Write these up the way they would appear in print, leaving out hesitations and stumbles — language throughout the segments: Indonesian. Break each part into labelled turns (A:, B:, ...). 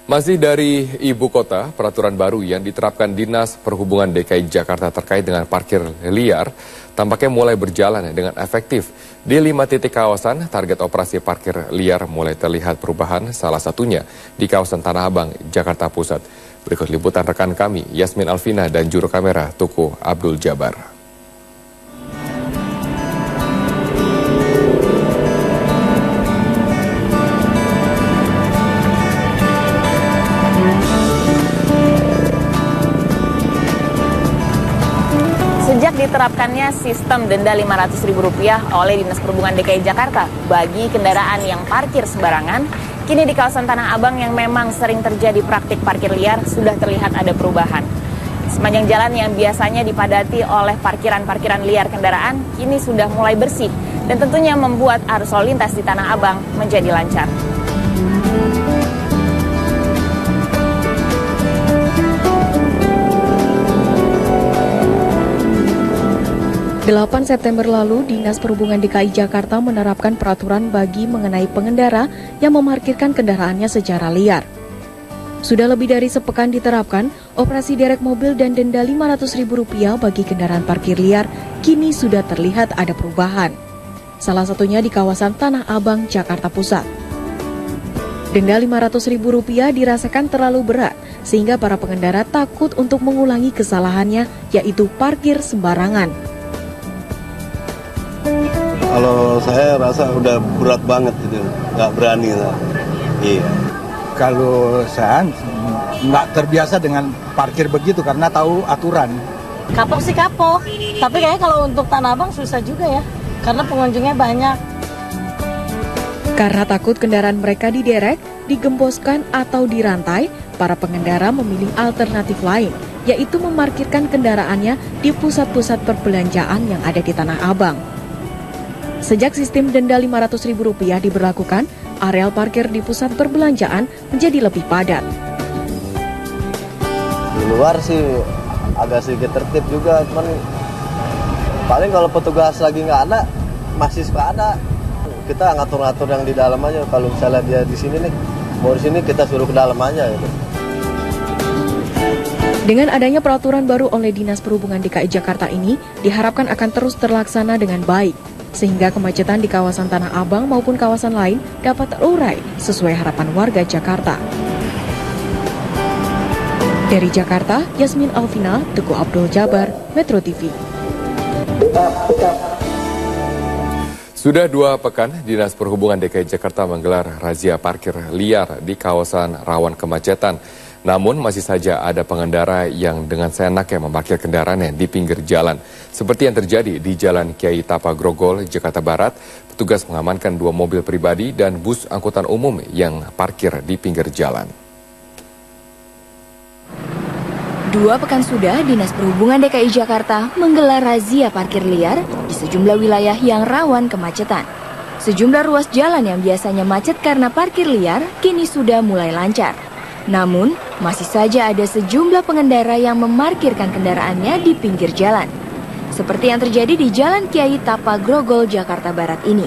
A: Masih dari ibu kota, peraturan baru yang diterapkan Dinas Perhubungan DKI Jakarta terkait dengan parkir liar tampaknya mulai berjalan dengan efektif. Di 5 titik kawasan, target operasi parkir liar mulai terlihat perubahan, salah satunya di kawasan Tanah Abang, Jakarta Pusat. Berikut liputan rekan kami, Yasmin Alvina dan juru kamera Tuku Abdul Jabar.
B: Sejak diterapkannya sistem denda Rp500.000 oleh Dinas Perhubungan DKI Jakarta bagi kendaraan yang parkir sembarangan, kini di kawasan Tanah Abang yang memang sering terjadi praktik parkir liar sudah terlihat ada perubahan. Sepanjang jalan yang biasanya dipadati oleh parkiran-parkiran liar kendaraan kini sudah mulai bersih dan tentunya membuat arus lalu lintas di Tanah Abang menjadi lancar.
C: 8 September lalu, Dinas Perhubungan DKI Jakarta menerapkan peraturan bagi mengenai pengendara yang memarkirkan kendaraannya secara liar. Sudah lebih dari sepekan diterapkan, operasi derek mobil dan denda Rp500.000 bagi kendaraan parkir liar kini sudah terlihat ada perubahan. Salah satunya di kawasan Tanah Abang, Jakarta Pusat. Denda Rp500.000 dirasakan terlalu berat, sehingga para pengendara takut untuk mengulangi kesalahannya, yaitu parkir sembarangan.
D: Kalau saya rasa udah berat banget itu, nggak berani lah. Iya.
E: Kalau saya nggak terbiasa dengan parkir begitu karena tahu aturan.
F: Kapok sih kapok, tapi kayaknya kalau untuk Tanah Abang susah juga ya, karena pengunjungnya banyak.
C: Karena takut kendaraan mereka diderek, digemboskan atau dirantai, para pengendara memilih alternatif lain, yaitu memarkirkan kendaraannya di pusat-pusat perbelanjaan yang ada di Tanah Abang. Sejak sistem denda Rp500.000 diberlakukan, areal parkir di pusat perbelanjaan menjadi lebih padat.
D: Di luar sih agak sedikit tertib juga, cuman paling kalau petugas lagi nggak ada, masih suka ada. Kita ngatur-ngatur yang di dalam aja. Kalau misalnya dia di sini nih, mau di sini kita suruh ke dalam aja gitu.
C: Dengan adanya peraturan baru oleh Dinas Perhubungan DKI Jakarta ini, diharapkan akan terus terlaksana dengan baik, sehingga kemacetan di kawasan Tanah Abang maupun kawasan lain dapat terurai sesuai harapan warga Jakarta. Dari Jakarta, Yasmin Alvina, Tuku Abdul Jabar, Metro TV.
A: Sudah 2 pekan, Dinas Perhubungan DKI Jakarta menggelar razia parkir liar di kawasan rawan kemacetan. Namun masih saja ada pengendara yang dengan seenaknya memarkir kendaraannya di pinggir jalan. Seperti yang terjadi di Jalan Kiai Tapa Grogol, Jakarta Barat, petugas mengamankan 2 mobil pribadi dan bus angkutan umum yang parkir di pinggir jalan.
G: 2 pekan sudah, Dinas Perhubungan DKI Jakarta menggelar razia parkir liar di sejumlah wilayah yang rawan kemacetan. Sejumlah ruas jalan yang biasanya macet karena parkir liar kini sudah mulai lancar. Namun, masih saja ada sejumlah pengendara yang memarkirkan kendaraannya di pinggir jalan. Seperti yang terjadi di Jalan Kiai Tapa Grogol, Jakarta Barat ini.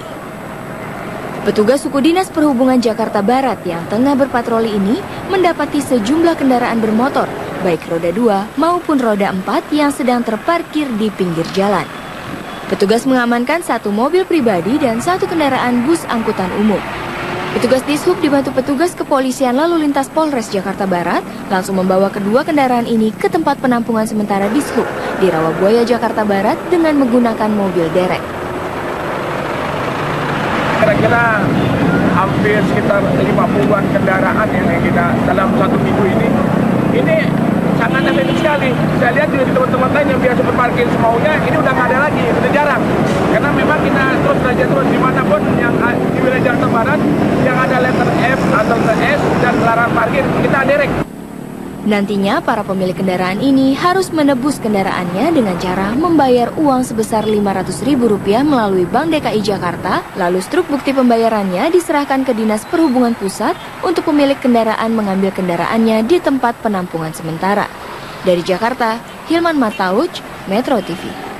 G: Petugas suku Dinas Perhubungan Jakarta Barat yang tengah berpatroli ini mendapati sejumlah kendaraan bermotor, baik roda 2 maupun roda 4 yang sedang terparkir di pinggir jalan. Petugas mengamankan 1 mobil pribadi dan 1 kendaraan bus angkutan umum. Petugas Dishub dibantu petugas kepolisian lalu lintas Polres Jakarta Barat langsung membawa kedua kendaraan ini ke tempat penampungan sementara Dishub di Rawabuaya, Jakarta Barat dengan menggunakan mobil derek.
H: Kira-kira hampir sekitar 50-an kendaraan yang kita dalam 1 minggu ini sangat efektif sekali. Saya lihat juga di tempat-tempat lain yang biasa berparkir semaunya, ini udah nggak ada lagi, udah jarang. Karena memang kita terus belajar terus dimanapun yang di wilayah Jakarta Barat yang ada letter F atau letter S dan larangan parkir, kita derek.
G: Nantinya para pemilik kendaraan ini harus menebus kendaraannya dengan cara membayar uang sebesar Rp500.000 melalui Bank DKI Jakarta, lalu struk bukti pembayarannya diserahkan ke Dinas Perhubungan Pusat untuk pemilik kendaraan mengambil kendaraannya di tempat penampungan sementara. Dari Jakarta, Hilman Matauj, Metro TV.